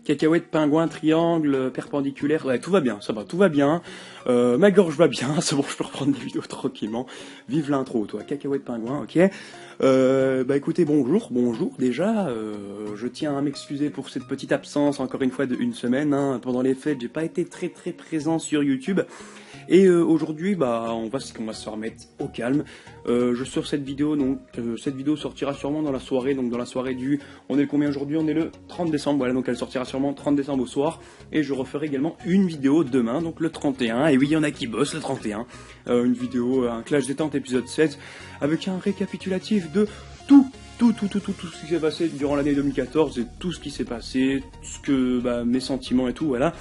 Cacahuète, pingouin, triangle, perpendiculaire, ouais, tout va bien, ça va, tout va bien. Ma gorge va bien, c'est bon, je peux reprendre des vidéos tranquillement. Vive l'intro, toi, cacahuète, pingouin, ok. Bah écoutez, bonjour déjà. Je tiens à m'excuser pour cette petite absence, encore une fois de une semaine. Hein. Pendant les fêtes, j'ai pas été très présent sur YouTube. Et aujourd'hui, bah, on va se remettre au calme. Je sors cette vidéo, donc cette vidéo sortira sûrement dans la soirée, donc dans la soirée du... On est le combien aujourd'hui? On est le 30 décembre, voilà, donc elle sortira sûrement 30 décembre au soir. Et je referai également une vidéo demain, donc le 31. Et oui, il y en a qui bossent le 31. Une vidéo, un Clash Détente épisode 7, avec un récapitulatif de tout ce qui s'est passé durant l'année 2014 et tout ce qui s'est passé, ce que, bah, mes sentiments et tout, voilà.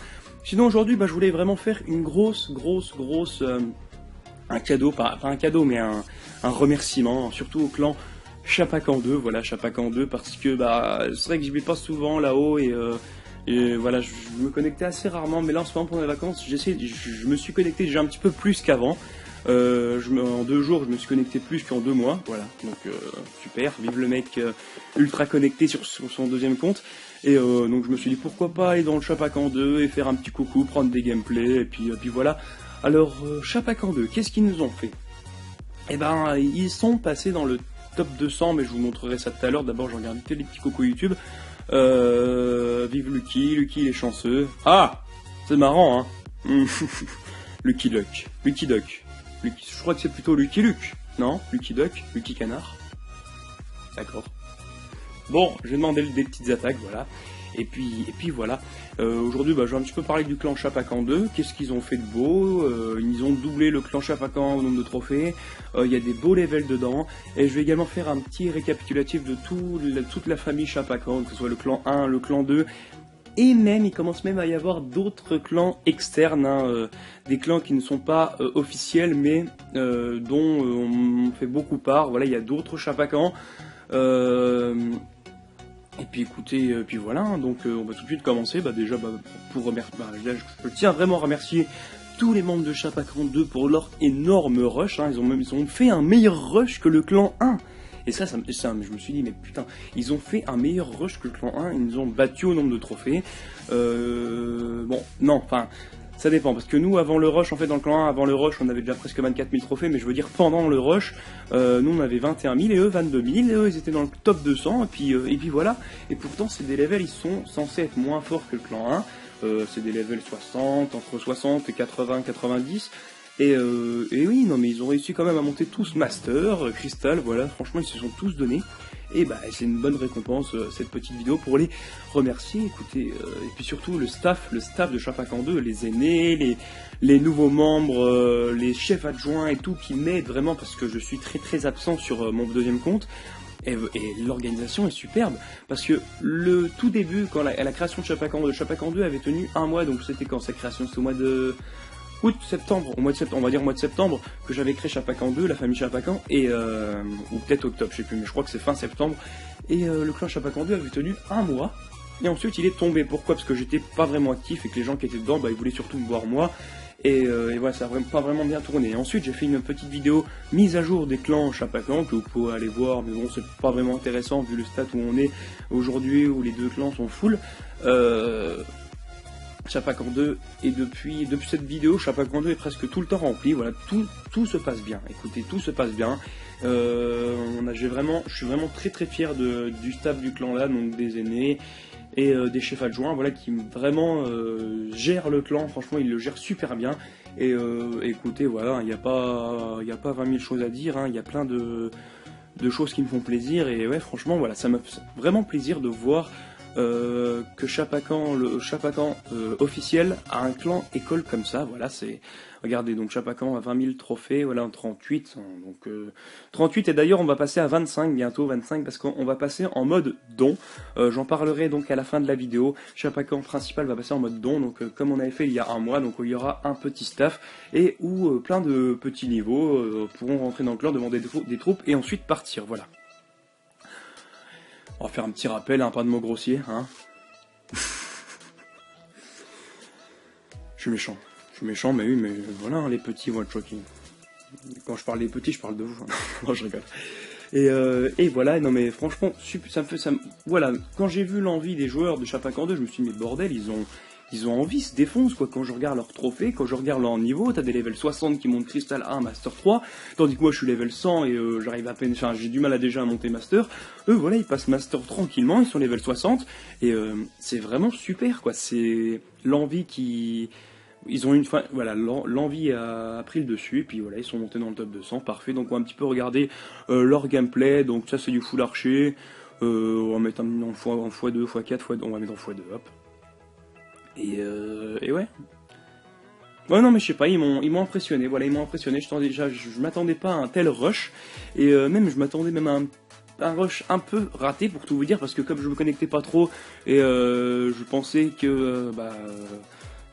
Sinon aujourd'hui, bah, je voulais vraiment faire une grosse, un cadeau, pas un cadeau, mais un remerciement, surtout au clan Chapacan 2, voilà, Chapacan 2, parce que bah, c'est vrai que j'y vais pas souvent là-haut et voilà, je me connectais assez rarement, mais là en ce moment pendant les vacances, je me suis connecté déjà un petit peu plus qu'avant. En 2 jours, je me suis connecté plus qu'en 2 mois, voilà, donc super, vive le mec ultra connecté sur son deuxième compte. Et donc je me suis dit pourquoi pas aller dans le Chapacan 2 et faire un petit coucou, prendre des gameplays, et puis voilà. Alors Chapacan 2, qu'est-ce qu'ils nous ont fait? Eh ben, ils sont passés dans le top 200, mais je vous montrerai ça tout à l'heure. D'abord, je regarde les petits coucous YouTube. Vive Lucky il est chanceux. Ah, c'est marrant, hein. Lucky Duck, je crois que c'est plutôt Lucky Luke, non? Lucky Duck, Lucky Canard. D'accord. Bon, je vais demander des petites attaques, voilà. Et puis voilà. Aujourd'hui, bah, je vais un petit peu parler du clan Chapacan 2. Qu'est-ce qu'ils ont fait de beau? Ils ont doublé le clan Chapacan au nombre de trophées. Il y a des beaux levels dedans. Et je vais également faire un petit récapitulatif de toute la famille Chapacan, que ce soit le clan 1, le clan 2. Et même, il commence même à y avoir d'autres clans externes, hein, des clans qui ne sont pas officiels, mais dont on fait beaucoup part. Voilà, il y a d'autres Chapacans. Et puis écoutez, puis voilà, hein, donc on va tout de suite commencer. Bah, déjà, bah, pour remercier, bah, je tiens vraiment à remercier tous les membres de Chapacan 2 pour leur énorme rush. Hein. Ils ont fait un meilleur rush que le clan 1. Et ça, je me suis dit, mais putain, ils ont fait un meilleur rush que le clan 1, ils nous ont battu au nombre de trophées. Bon, non, enfin, ça dépend, parce que nous, avant le rush, en fait, dans le clan 1, avant le rush, on avait déjà presque 24 000 trophées, mais je veux dire, pendant le rush, nous, on avait 21 000, et eux, 22 000, et eux, ils étaient dans le top 200, et puis voilà. Et pourtant, c'est des levels, ils sont censés être moins forts que le clan 1, c'est des levels 60, entre 60 et 80, 90, et oui, non, mais ils ont réussi quand même à monter tous Master, Crystal, voilà, franchement, ils se sont tous donnés. Et bah, c'est une bonne récompense, cette petite vidéo, pour les remercier, écoutez, et puis surtout le staff de Chapacan 2, les aînés, les nouveaux membres, les chefs adjoints et tout, qui m'aident vraiment, parce que je suis très absent sur mon deuxième compte. Et l'organisation est superbe, parce que le tout début, quand la création de Chapacan 2 avait tenu un mois, donc c'était quand sa création, c'était au mois de... septembre, on va dire au mois de septembre, que j'avais créé Chapacan 2, la famille Chapacan, et ou peut-être octobre, je sais plus, mais je crois que c'est fin septembre, et le clan Chapacan 2 avait tenu un mois, et ensuite il est tombé. Pourquoi? Parce que j'étais pas vraiment actif, et que les gens qui étaient dedans, bah, ils voulaient surtout me voir moi, et voilà, ça a pas vraiment bien tourné. Et ensuite j'ai fait une petite vidéo mise à jour des clans Chapacan, que vous pouvez aller voir, mais bon, c'est pas vraiment intéressant, vu le stade où on est aujourd'hui, où les deux clans sont full. Chapacan 2, et depuis cette vidéo, Chapacan 2 est presque tout le temps rempli, voilà, tout se passe bien, écoutez, tout se passe bien. Je suis vraiment très fier du staff du clan là, donc des aînés et des chefs adjoints, voilà, qui vraiment gèrent le clan, franchement ils le gèrent super bien. Et écoutez, voilà, il n'y a pas 20 000 choses à dire, hein, il y a plein de choses qui me font plaisir, et ouais, franchement, voilà, ça m'a fait vraiment plaisir de voir que le Chapacan officiel a un clan école comme ça, voilà, c'est... Regardez, donc Chapacan a 20 000 trophées, voilà, en 38, hein, donc 38, et d'ailleurs on va passer à 25 bientôt, 25, parce qu'on va passer en mode don, j'en parlerai donc à la fin de la vidéo. Chapacan principal va passer en mode don, donc comme on avait fait il y a un mois, donc il y aura un petit staff, et où plein de petits niveaux pourront rentrer dans le clan, demander des troupes, et ensuite partir, voilà. On va faire un petit rappel, hein, pas de mots grossiers, hein. Je suis méchant, mais oui, mais voilà, hein, les petits vont être choqués. Quand je parle des petits, je parle de vous. Hein. Non, je rigole. Et voilà, non mais franchement, ça me fait, voilà, quand j'ai vu l'envie des joueurs de Chapacan 2, je me suis dit, mais bordel, ils ont envie, ils se défoncent, quoi. Quand je regarde leurs trophées, quand je regarde leur niveau, t'as des level 60 qui montent Crystal 1, Master 3, tandis que moi je suis level 100 et j'arrive à peine, enfin j'ai du mal à déjà à monter Master. Eux, voilà, ils passent Master tranquillement, ils sont level 60, et c'est vraiment super, quoi. C'est l'envie qui... Ils ont une fin, voilà, l'envie a pris le dessus, et puis voilà, ils sont montés dans le top 200, parfait. Donc on va un petit peu regarder leur gameplay, donc ça c'est du full archer, on va mettre en x2, x4, on va mettre en x2, hop. Et ouais. Ouais, non, mais je sais pas, ils m'ont impressionné, voilà, ils m'ont impressionné, je m'attendais pas à un tel rush, et même, je m'attendais même à un rush un peu raté, pour tout vous dire, parce que comme je me connectais pas trop, et je pensais que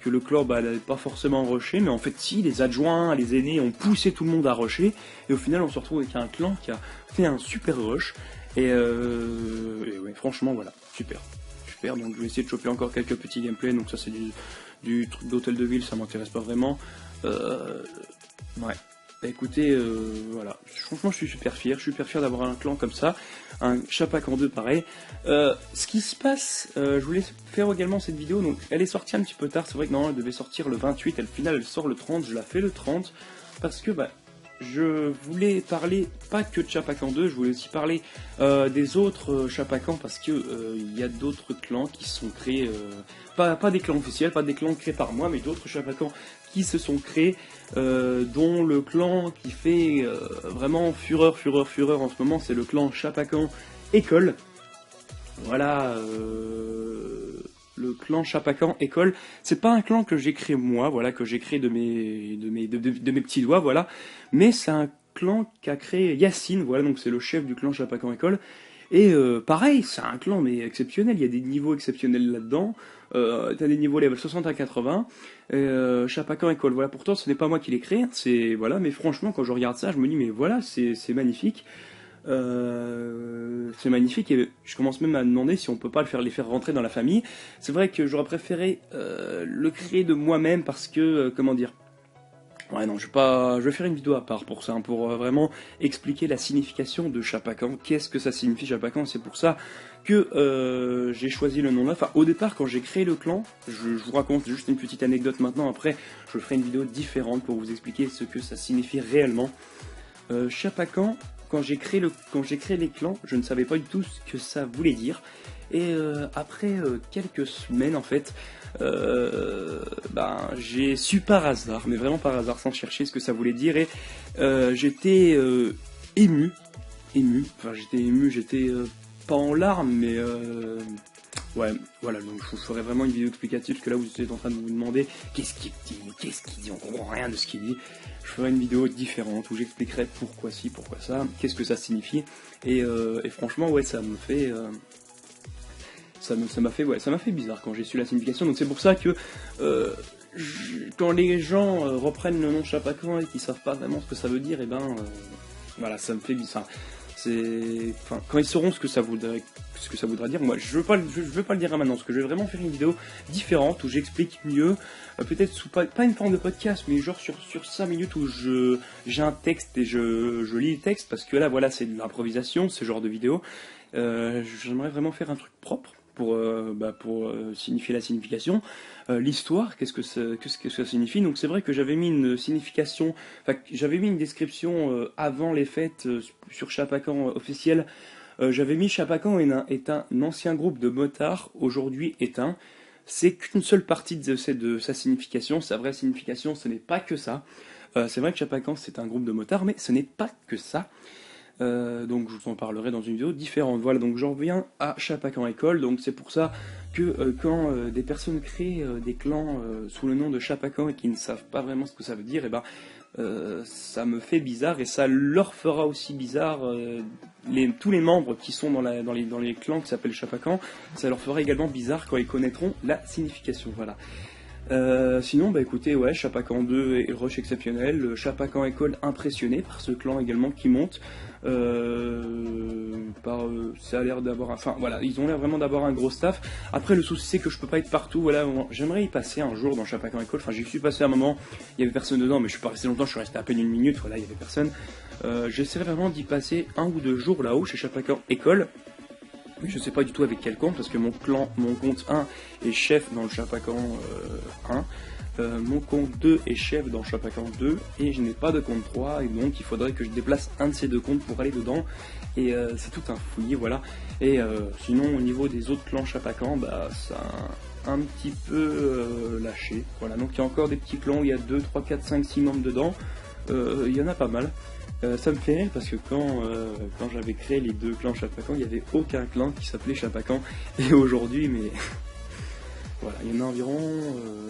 le clan n'allait pas forcément rusher, mais en fait si, les adjoints, les aînés ont poussé tout le monde à rusher, et au final on se retrouve avec un clan qui a fait un super rush, et ouais, franchement voilà, super. Super, donc je vais essayer de choper encore quelques petits gameplays, donc ça c'est du truc d'hôtel de ville, ça m'intéresse pas vraiment. Ouais. Bah, écoutez, voilà, franchement je suis super fier d'avoir un clan comme ça, un Chapacan 2 pareil. Ce qui se passe, je voulais faire également cette vidéo, donc elle est sortie un petit peu tard, c'est vrai que normalement elle devait sortir le 28, et au final elle sort le 30, je la fais le 30, parce que bah, je voulais parler pas que de Chapacan 2, je voulais aussi parler des autres Chapacans, parce que il y a d'autres clans qui se sont créés, pas des clans officiels, pas des clans créés par moi, mais d'autres Chapacans qui se sont créés, dont le clan qui fait vraiment fureur en ce moment, c'est le clan Chapacan École. Voilà, le clan Chapacan École. C'est pas un clan que j'ai créé moi, voilà, que j'ai créé de mes petits doigts, voilà. Mais c'est un clan qu'a créé Yacine, voilà, donc c'est le chef du clan Chapacan École. Et pareil, c'est un clan mais exceptionnel, il y a des niveaux exceptionnels là-dedans. T'as des niveaux level 60 à 80. Chapacan École, voilà, pourtant ce n'est pas moi qui l'ai créé, c'est voilà, mais franchement quand je regarde ça, je me dis mais voilà, c'est magnifique. C'est magnifique et je commence même à me demander si on peut pas les faire rentrer dans la famille. C'est vrai que j'aurais préféré le créer de moi-même parce que, comment dire, ouais non, je vais faire une vidéo à part pour ça, hein, pour vraiment expliquer la signification de Chapacan, qu'est-ce que ça signifie Chapacan, c'est pour ça que j'ai choisi le nom là. Enfin, au départ quand j'ai créé le clan, je vous raconte juste une petite anecdote maintenant, après je ferai une vidéo différente pour vous expliquer ce que ça signifie réellement. Chapacan, quand j'ai créé les clans, je ne savais pas du tout ce que ça voulait dire. Et après quelques semaines en fait, j'ai su par hasard, mais vraiment par hasard, sans chercher ce que ça voulait dire. Et j'étais ému. Enfin j'étais pas en larmes, mais ouais, voilà, donc je vous ferai vraiment une vidéo explicative, parce que là vous êtes en train de vous demander qu'est-ce qu'il dit, on comprend rien de ce qu'il dit. Je ferai une vidéo différente où j'expliquerai pourquoi ci, pourquoi ça, qu'est-ce que ça signifie, et franchement ouais, ça m'a fait bizarre quand j'ai su la signification, donc c'est pour ça que quand les gens reprennent le nom Chapacan et qu'ils savent pas vraiment ce que ça veut dire, et voilà, ça me fait bizarre. Enfin, quand ils sauront ce que ça voudra dire, moi je veux pas le dire maintenant, parce que je vais vraiment faire une vidéo différente où j'explique mieux, peut-être sous pas une forme de podcast, mais genre sur 5 minutes où j'ai un texte et je lis le texte, parce que là voilà, c'est de l'improvisation, ce genre de vidéo. J'aimerais vraiment faire un truc propre pour signifier la signification, l'histoire, qu'est-ce que ça signifie. Donc c'est vrai que j'avais mis une signification, enfin j'avais mis une description avant les fêtes sur Chapacan officiel. J'avais mis Chapacan est un ancien groupe de motards, aujourd'hui éteint. C'est qu'une seule partie de sa signification. Sa vraie signification, ce n'est pas que ça. C'est vrai que Chapacan c'est un groupe de motards, mais ce n'est pas que ça. Donc je vous en parlerai dans une vidéo différente. Voilà, donc j'en reviens à Chapacan École. Donc c'est pour ça que quand des personnes créent des clans sous le nom de Chapacan et qui ne savent pas vraiment ce que ça veut dire, ça me fait bizarre, et ça leur fera aussi bizarre. Tous les membres qui sont dans les clans qui s'appellent Chapacan, ça leur fera également bizarre quand ils connaîtront la signification. Voilà. Sinon, bah écoutez, ouais, Chapacan 2 et rush exceptionnel, Chapacan École impressionné par ce clan également qui monte. Ça a l'air d'avoir, enfin voilà, ils ont l'air vraiment d'avoir un gros staff. Après, le souci c'est que je peux pas être partout. Voilà, j'aimerais y passer un jour dans Chapacan École. Enfin, j'y suis passé un moment, il y avait personne dedans, mais je suis pas resté longtemps. Je suis resté à peine une minute. Voilà, il y avait personne. J'essaierai vraiment d'y passer 1 ou 2 jours là-haut chez Chapacan École. Je sais pas du tout avec quel compte, parce que mon compte 1 est chef dans le Chapacan 1, mon compte 2 est chef dans le Chapacan 2, et je n'ai pas de compte 3, et donc il faudrait que je déplace un de ces 2 comptes pour aller dedans, et c'est tout un fouillis, voilà. Et sinon, au niveau des autres clans Chapacan, bah ça a un petit peu lâché, voilà. Donc il y a encore des petits clans où il y a 2, 3, 4, 5, 6 membres dedans, il y en a pas mal. Ça me fait rire parce que quand j'avais créé les 2 clans Chapacan, il n'y avait aucun clan qui s'appelait Chapacan. Et aujourd'hui, mais voilà, il y en a environ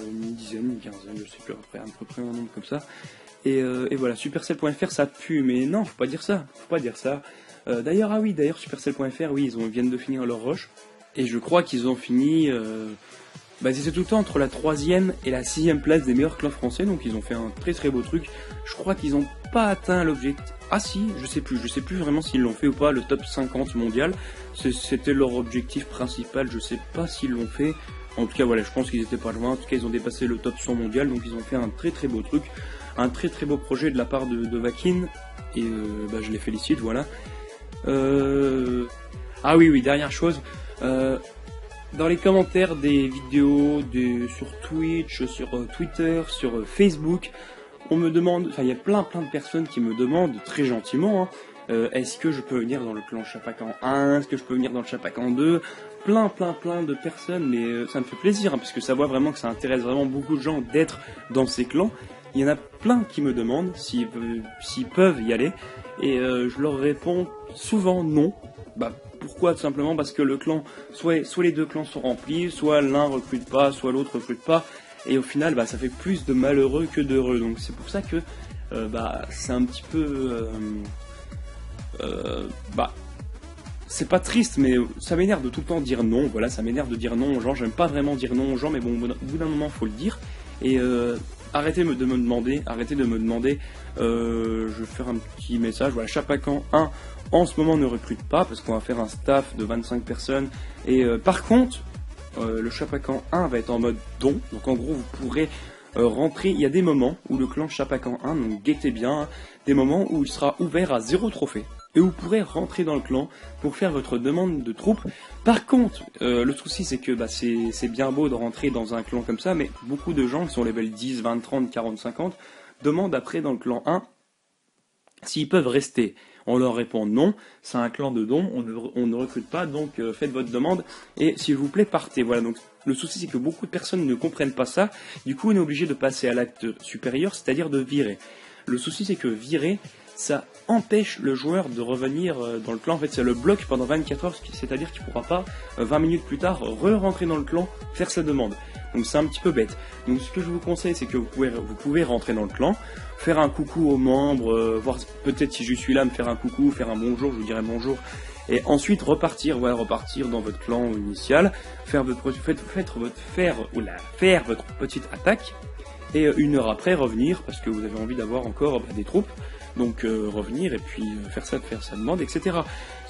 une dizaine, une quinzaine, je sais plus, à peu près un nombre comme ça. Et voilà, Supercell.fr ça pue, mais non, faut pas dire ça, d'ailleurs, Supercell.fr, oui, ils viennent de finir leur rush. Et je crois qu'ils ont fini... c'était tout le temps entre la 3e et la 6e place des meilleurs clans français, donc ils ont fait un très très beau truc. Je crois qu'ils n'ont pas atteint l'objectif. Ah si, je sais plus vraiment s'ils l'ont fait ou pas, le top 50 mondial. C'était leur objectif principal, je sais pas s'ils l'ont fait. En tout cas voilà, je pense qu'ils étaient pas loin, en tout cas ils ont dépassé le top 100 mondial, donc ils ont fait un très très beau truc. Un très très beau projet de la part de Vakin, et je les félicite, voilà. Ah oui, dernière chose. Dans les commentaires des vidéos sur Twitch, sur Twitter, sur Facebook, on me demande, il y a plein de personnes qui me demandent très gentiment, est-ce que je peux venir dans le clan Chapacan 1, est-ce que je peux venir dans le Chapacan 2, plein de personnes, mais ça me fait plaisir, parce que ça voit vraiment que ça intéresse vraiment beaucoup de gens d'être dans ces clans. Il y en a plein qui me demandent s'ils peuvent y aller, et je leur réponds souvent non. Pourquoi? Tout simplement parce que le clan, soit les 2 clans sont remplis, soit l'un recrute pas, soit l'autre recrute pas, et au final ça fait plus de malheureux que d'heureux. Donc c'est pour ça que c'est un petit peu c'est pas triste, mais ça m'énerve de tout le temps dire non. Voilà, ça m'énerve de dire non aux gens. J'aime pas vraiment dire non aux gens, mais bon, au bout d'un moment faut le dire. Et arrêtez de me demander, je vais faire un petit message. Voilà, Chapacan 1 en ce moment ne recrute pas parce qu'on va faire un staff de 25 personnes. Et par contre, le Chapacan 1 va être en mode don. Donc en gros, vous pourrez rentrer. Il y a des moments où le clan Chapacan 1, donc guettez bien, des moments où il sera ouvert à 0 trophée. Et vous pourrez rentrer dans le clan pour faire votre demande de troupes. Par contre, le souci c'est que c'est bien beau de rentrer dans un clan comme ça, mais beaucoup de gens qui sont level 10, 20, 30, 40, 50 demandent après dans le clan 1 s'ils peuvent rester. On leur répond non, c'est un clan de dons, on ne recrute pas, donc faites votre demande et s'il vous plaît partez. Voilà, donc le souci c'est que beaucoup de personnes ne comprennent pas ça, du coup on est obligé de passer à l'acte supérieur, c'est-à-dire de virer. Le souci c'est que virer, ça empêche le joueur de revenir dans le clan. En fait, ça le bloque pendant 24 heures, c'est-à-dire qu'il ne pourra pas 20 minutes plus tard re-rentrer dans le clan, faire sa demande. Donc c'est un petit peu bête. Donc ce que je vous conseille, c'est que vous pouvez rentrer dans le clan, faire un coucou aux membres, voir peut-être si je suis là, me faire un coucou, faire un bonjour, je vous dirai bonjour, et ensuite repartir dans votre clan initial, faire votre petite attaque, et 1 heure après revenir, parce que vous avez envie d'avoir encore des troupes. Donc revenir et puis faire sa demande, etc.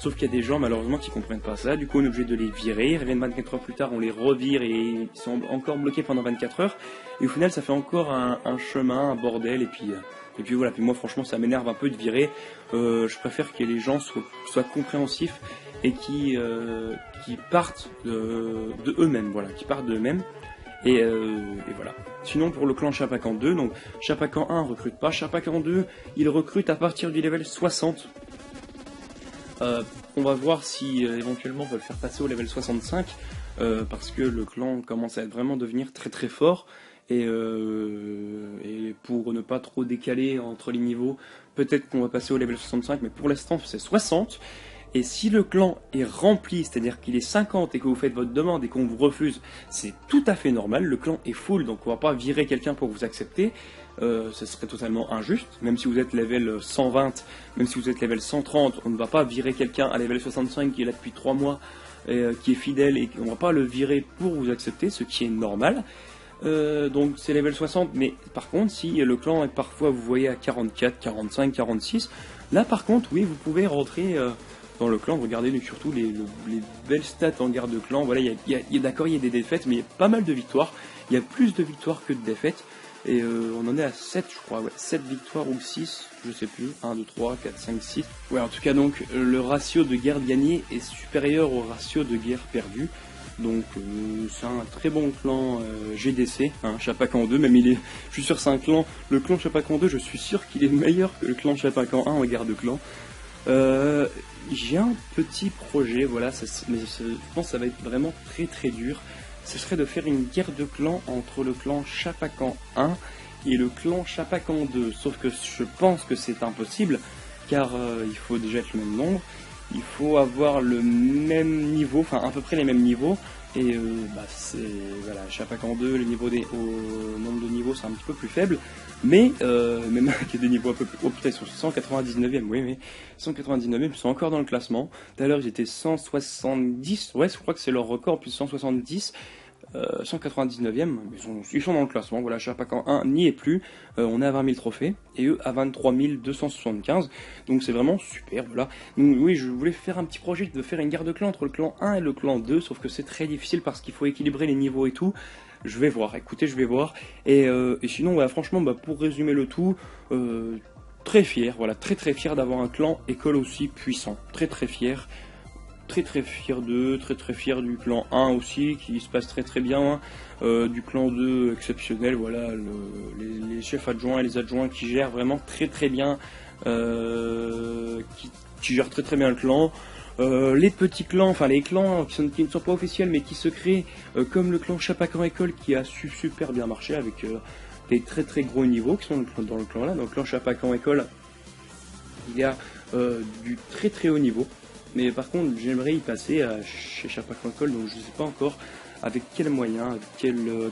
Sauf qu'il y a des gens malheureusement qui comprennent pas ça, du coup on est obligé de les virer, ils reviennent 24 heures plus tard, on les revire et ils sont encore bloqués pendant 24 heures, et au final ça fait encore un chemin, un bordel, et puis voilà, puis moi franchement ça m'énerve un peu de virer, je préfère que les gens soient compréhensifs et qui partent de eux-mêmes, voilà, qui partent d'eux-mêmes. Et voilà. Sinon pour le clan Chapacan 2, donc Chapacan 1 recrute pas, Chapacan 2 il recrute à partir du level 60. On va voir si éventuellement on peut le faire passer au level 65 parce que le clan commence à vraiment devenir très très fort et pour ne pas trop décaler entre les niveaux, peut-être qu'on va passer au level 65, mais pour l'instant c'est 60. Et si le clan est rempli, c'est-à-dire qu'il est 50 et que vous faites votre demande et qu'on vous refuse, c'est tout à fait normal, le clan est full, donc on va pas virer quelqu'un pour vous accepter, ce serait totalement injuste, même si vous êtes level 120, même si vous êtes level 130, on ne va pas virer quelqu'un à level 65 qui est là depuis 3 mois, qui est fidèle, et on ne va pas le virer pour vous accepter, ce qui est normal. Donc c'est level 60, mais par contre si le clan est parfois, vous voyez, à 44, 45, 46, là par contre oui, vous pouvez rentrer dans le clan. Regardez surtout les belles stats en garde de clan. Voilà, d'accord, il y a des défaites, mais il y a pas mal de victoires. Il y a plus de victoires que de défaites. Et on en est à 7, je crois, ouais, 7 victoires ou 6, je sais plus, 1, 2, 3, 4, 5, 6. Ouais, en tout cas, donc, le ratio de guerre gagnée est supérieur au ratio de guerre perdue. Donc, c'est un très bon clan GDC, hein, Chapacan 2, même je suis sûr c'est un clan, le clan Chapacan 2, je suis sûr qu'il est meilleur que le clan Chapacan 1 en guerre de clan. J'ai un petit projet, voilà, mais je pense que ça va être vraiment très très dur. Ce serait de faire une guerre de clans entre le clan Chapacan 1 et le clan Chapacan 2. Sauf que je pense que c'est impossible, car il faut déjà être le même nombre, il faut avoir le même niveau, enfin à peu près les mêmes niveaux, et c'est, voilà, Chapacan 2, au nombre de niveaux c'est un petit peu plus faible, mais même qu'il y a des niveaux un peu plus... Oh putain, ils sont 199e, oui, mais 199e, ils sont encore dans le classement. Tout à l'heure, ils étaient 170, ouais, je crois que c'est leur record, plus 170, 199e, ils sont dans le classement. Voilà, Chapacan 1 n'y est plus, on est à 20 000 trophées, et eux à 23 275, donc c'est vraiment super, voilà. Donc oui, je voulais faire un petit projet de faire une guerre de clan entre le clan 1 et le clan 2, sauf que c'est très difficile parce qu'il faut équilibrer les niveaux et tout. Je vais voir, écoutez, je vais voir. Et sinon, voilà, franchement, pour résumer le tout, très fier, voilà, très très fier d'avoir un clan école aussi puissant. Très très fier. Très très fier d'eux, très très fier du clan 1 aussi, qui se passe très très bien. Du clan 2 exceptionnel, voilà, les chefs adjoints et les adjoints qui gèrent vraiment très très bien, qui gèrent très très bien le clan. Les petits clans, enfin les clans qui ne sont pas officiels mais qui se créent, comme le clan Chapacan École qui a su super bien marcher avec des très très gros niveaux qui sont dans le clan là. Donc le clan Chapacan École, il y a du très très haut niveau. Mais par contre, j'aimerais y passer chez Chapacan École, donc je ne sais pas encore avec quels moyens, avec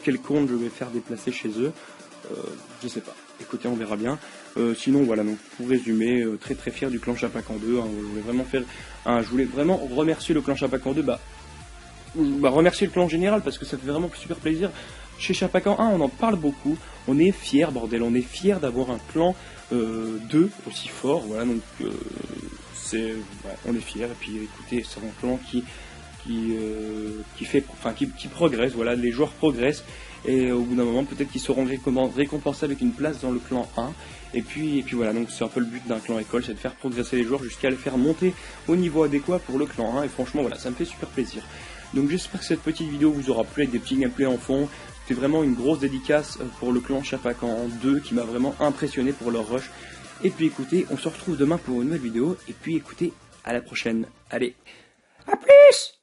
quel compte je vais faire déplacer chez eux. Je sais pas. Écoutez, on verra bien. Sinon, voilà, donc pour résumer, très très fier du clan Chapacan 2. Hein, je voulais vraiment remercier le clan Chapacan 2. Remercier le clan en général parce que ça fait vraiment super plaisir. Chez Chapacan 1, on en parle beaucoup. On est fier, bordel. On est fier d'avoir un clan 2 aussi fort. Voilà, donc on est fier. Et puis, écoutez, c'est un clan qui progresse. Voilà, les joueurs progressent. Et au bout d'un moment, peut-être qu'ils seront récompensés avec une place dans le clan 1. Et puis voilà, donc c'est un peu le but d'un clan école, c'est de faire progresser les joueurs jusqu'à les faire monter au niveau adéquat pour le clan 1. Et franchement, voilà, ça me fait super plaisir. Donc j'espère que cette petite vidéo vous aura plu avec des petits gameplays en fond. C'était vraiment une grosse dédicace pour le clan Chapacan 2 qui m'a vraiment impressionné pour leur rush. Et puis écoutez, on se retrouve demain pour une nouvelle vidéo. Et puis écoutez, à la prochaine. Allez, à plus!